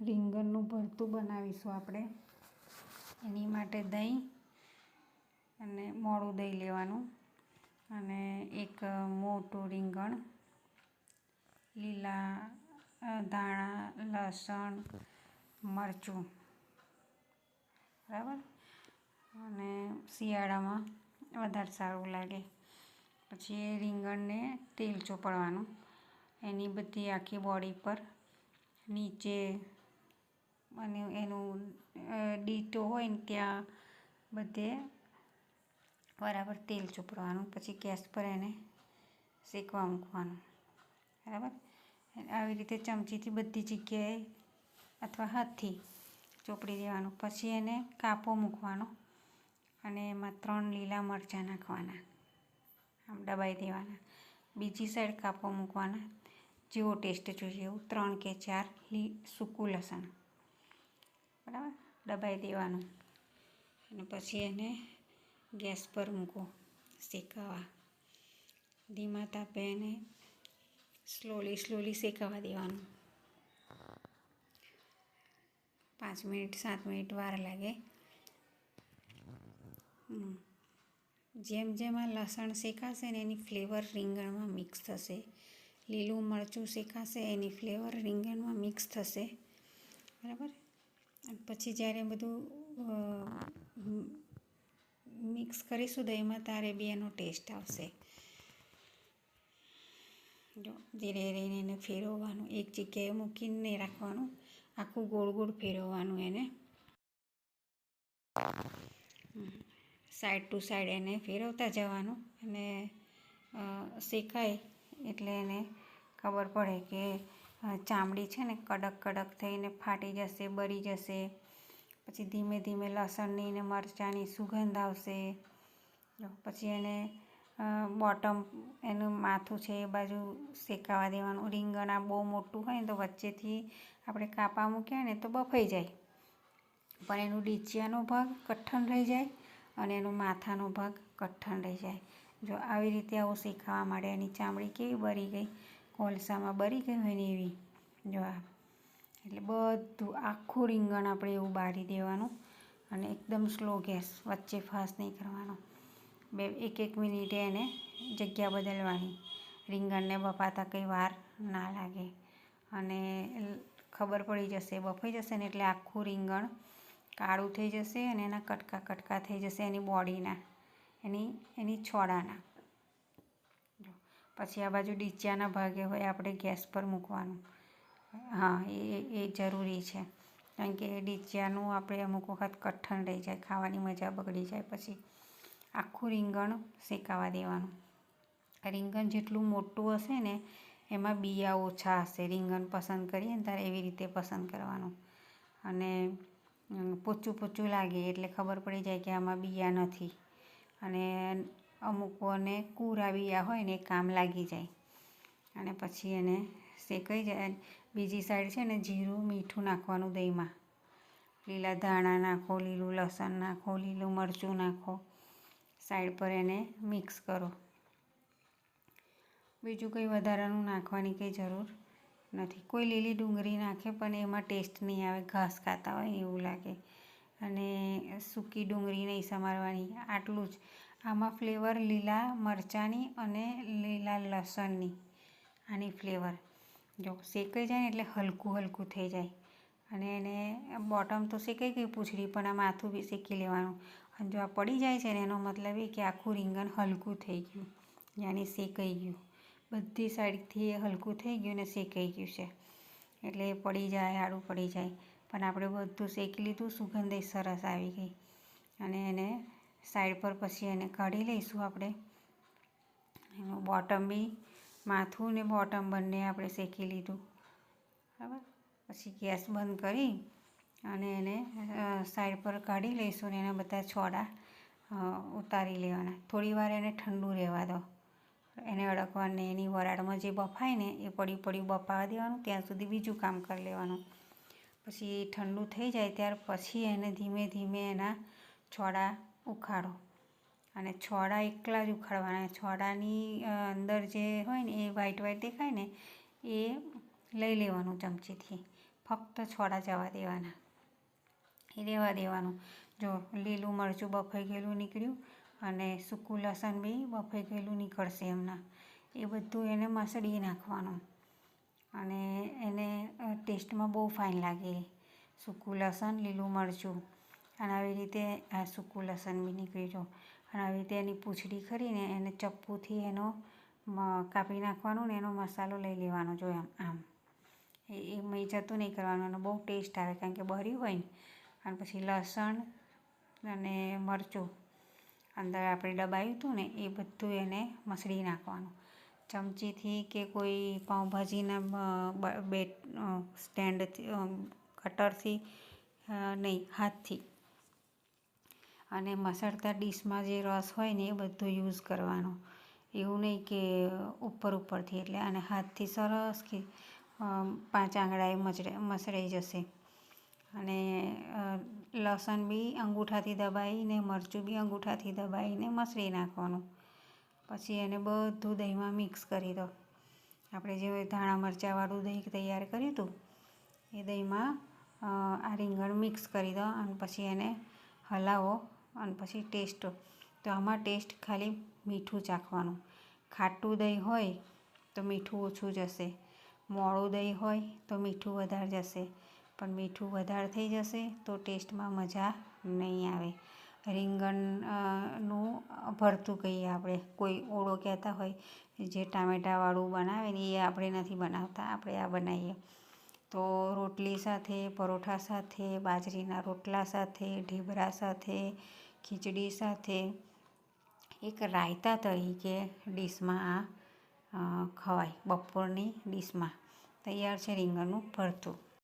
રીંગણનું ભરતું બનાવીશું આપણે. એની માટે દહીં અને મોળું દહીં લેવાનું અને એક મોટું રીંગણ, લીલા ધાણા, લસણ, મરચું, બરાબર. અને શિયાળામાં વધારે સારું લાગે. પછી એ રીંગણને તેલ ચોપડવાનું, એની બધી આખી બોડી પર, નીચે અને એનું ડીટો હોય ને ત્યાં બધે બરાબર તેલ ચોપડવાનું. પછી ગેસ પર એને શેકવા મૂકવાનું, બરાબર. આવી રીતે ચમચીથી બધી જગ્યાએ અથવા હાથથી ચોપડી દેવાનું. પછી એને કાપો મૂકવાનો અને એમાં 3 લીલા મરચાં નાખવાના, આમ દબાઈ દેવાના. બીજી સાઈડ કાપો મૂકવાના, જેવો ટેસ્ટ જોઈએ એવું 3 કે 4 સૂકું લસણ, બરાબર, દબાઈ દેવાનું. અને પછી એને ગેસ પર મૂકો શેકાવા. ધીમા તાપે એને સ્લોલી શેકાવા દેવાનું. 5 મિનિટ 7 મિનિટ વાર લાગે. જેમ જેમ આ લસણ શેકાશે ને એની ફ્લેવર રીંગણમાં મિક્સ થશે. લીલું મરચું શેકાશે એની ફ્લેવર રીંગણમાં મિક્સ થશે, બરાબર. પછી જ્યારે બધું મિક્સ કરીશું દહીંમાં ત્યારે બી એનો ટેસ્ટ આવશે. જો ધીરે ધીરે એને ફેરવવાનું, એક જગ્યાએ મૂકીને નહીં રાખવાનું, આખું ગોળ ગોળ ફેરવવાનું એને. સાઈડ ટુ સાઈડ એને ફેરવતા જવાનું. અને શેકાય એટલે એને ખબર પડે કે ચામડી છે ને કડક કડક થઈને ફાટી જશે, બળી જશે. પછી ધીમે ધીમે લસણની ને મરચાંની સુગંધ આવશે. પછી એને બોટમ એનું માથું છે એ બાજુ શેકાવા દેવાનું. રીંગણ આ બહુ મોટું હોય ને તો વચ્ચેથી આપણે કાપા મૂક્યા ને તો બફાઈ જાય, પણ એનું ડીચિયાનો ભાગ કઠણ રહી જાય અને એનો માથાનો ભાગ કઠણ રહી જાય. જો આવી રીતે આવું શેકાવા માંડે, એની ચામડી કેવી બળી ગઈ, કોલસામાં બળી ગઈ હોય ને એવી. જો આ એટલે બધું આખું રીંગણ આપણે એવું બાળી દેવાનું અને એકદમ સ્લો ગેસ, વચ્ચે ફાસ્ટ નહીં કરવાનો. 1 મિનિટે એને જગ્યા બદલવાની, રીંગણને બફાતા કંઈ વાર ના લાગે. અને ખબર પડી જશે, બફાઈ જશે ને એટલે આખું રીંગણ કાળું થઈ જશે અને એના કટકા કટકા થઈ જશે એની બોડીના, એની છોડાના. પછી આ બાજુ ડીચિયાના ભાગે હોય આપણે ગેસ પર મૂકવાનું. હા, એ જરૂરી છે, કારણ કે ડીચિયાનું આપણે અમુક વખત કઠણ રહી જાય, ખાવાની મજા બગડી જાય. પછી આખું રીંગણ શેકાવા દેવાનું. રીંગણ જેટલું મોટું હશે ને એમાં બિયા ઓછા હશે. રીંગણ પસંદ કરીએ ને ત્યારે એવી રીતે પસંદ કરવાનું. અને પોચું પોચું લાગે એટલે ખબર પડી જાય કે આમાં બિયા નથી. અને અમુકોને કૂરા બિયા હોય ને એ કામ લાગી જાય. અને પછી એને શેકાઈ જાય. બીજી સાઈડ છે ને જીરું મીઠું નાખવાનું દહીંમાં. લીલા ધાણા નાખો, લીલું લસણ નાખો, લીલું મરચું નાખો. સાઈડ પર એને મિક્સ કરો. બીજું કંઈ વધારાનું નાખવાની કંઈ જરૂર નથી. કોઈ લીલી ડુંગળી નાખે પણ એમાં ટેસ્ટ નહીં આવે, ઘાસ ખાતા હોય એવું લાગે. અને સૂકી ડુંગળી નહીં સમારવાની, આટલું જ. આમાં ફ્લેવર લીલા મરચાંની અને લીલા લસણની, આની ફ્લેવર. જો શેકાઈ જાય ને એટલે હલકું હલકું થઈ જાય. અને એને બોટમ તો શેકાઈ ગઈ પૂંછડી, પણ આ માથું બી શેકી લેવાનું. અને જો આ પડી જાય છે ને એનો મતલબ એ કે આખું રીંગણ હલકું થઈ ગયું, યાની શેકાઈ ગયું. બધી સાઈડથી એ હલકું થઈ ગયું ને શેકાઈ ગયું છે. એટલે એ પડી જાય, આડું પડી જાય. પણ આપણે બધું શેકી લીધું, સુગંધ સરસ આવી ગઈ. અને એને સાઈડ પર પછી એને કાઢી લઈશું આપણે. એનું બોટમ બી, માથું ને બોટમ બંને આપણે શેકી લીધું, બરાબર. પછી ગેસ બંધ કરી અને એને સાઈડ પર કાઢી લઈશું. ને એના બધા છોડા ઉતારી લેવાના. થોડી વાર એને ઠંડુ રહેવા દો. એને અડકવાને એની વરાળમાં જે બફાય ને એ પડ્યું બફાવા દેવાનું, ત્યાં સુધી બીજું કામ કરી લેવાનું. પછી એ ઠંડુ થઈ જાય ત્યાર પછી એને ધીમે ધીમે એના છોડા ઉખાડો. અને છોડા એકલા જ ઉખાડવાના. છોડાની અંદર જે હોય ને એ વ્હાઈટ વ્હાઈટ દેખાય ને એ લઈ લેવાનું ચમચીથી. ફક્ત છોડા જવા દેવાના, એ રહેવા દેવાનું. જો લીલું મરચું બફાઈ ગયેલું નીકળ્યું અને સૂકું લસણ બી બફાઈ ગયેલું નીકળશે એમના. એ બધું એને મસળી નાખવાનું અને એને ટેસ્ટમાં બહુ ફાઇન લાગે. સૂકું લસણ, લીલું મરચું અને આવી રીતે આ સૂકું લસણ બી નીકળી જો અને આવી રીતે એની પૂંછડી ખરીને એને ચપ્પુથી એનો કાપી નાખવાનું ને એનો મસાલો લઈ લેવાનો. જો આમ એ મય જતું નહીં કરવાનું. એનો બહુ ટેસ્ટ આવે કારણ કે બળ્યું હોય ને. અને પછી લસણ અને મરચું અંદર આપણે દબાવ્યું હતું ને એ બધું એને મસળી નાખવાનું ચમચીથી કે કોઈ પાઉંભાજીના સ્ટેન્ડથી, કટરથી નહીં, હાથથી. અને મસળતા ડીશમાં જે રસ હોય ને એ બધો યુઝ કરવાનો. એવું નહીં કે ઉપરથી. એટલે આને હાથથી સરસ કે 5 આંગળાએ મસળાઈ જશે. અને લસણ બી અંગૂઠાથી દબાવીને, મરચું બી અંગૂઠાથી દબાવીને મસળી નાખવાનું. પછી એને બધું દહીંમાં મિક્સ કરી દો. આપણે જે ધાણા મરચાંવાળું દહીં તૈયાર કર્યું હતું એ દહીંમાં આ રીંગણ મિક્સ કરી દો અને પછી એને હલાવો. અને પછી ટેસ્ટ, તો આમાં ટેસ્ટ ખાલી મીઠું ચાખવાનું. ખાટું દહીં હોય તો મીઠું ઓછું જશે, મોળું દહીં હોય તો મીઠું વધારે જશે. પણ મીઠું વધારે થઈ જશે તો ટેસ્ટમાં મજા નહીં આવે. રીંગણનું ભરતું કહીએ આપણે, કોઈ ઓળો કહેતા હોય. જે ટામેટાવાળું બનાવે ને એ આપણે નથી બનાવતા, આપણે આ બનાવીએ. તો રોટલી સાથે, પરોઠા સાથે, બાજરીના રોટલા સાથે, ઢીબરા સાથે, ખીચડી સાથે એક રાયતા તરીકે ડીશમાં આ ખવાય. બપોરની ડીશમાં તૈયાર છે રીંગણનું ભરતું.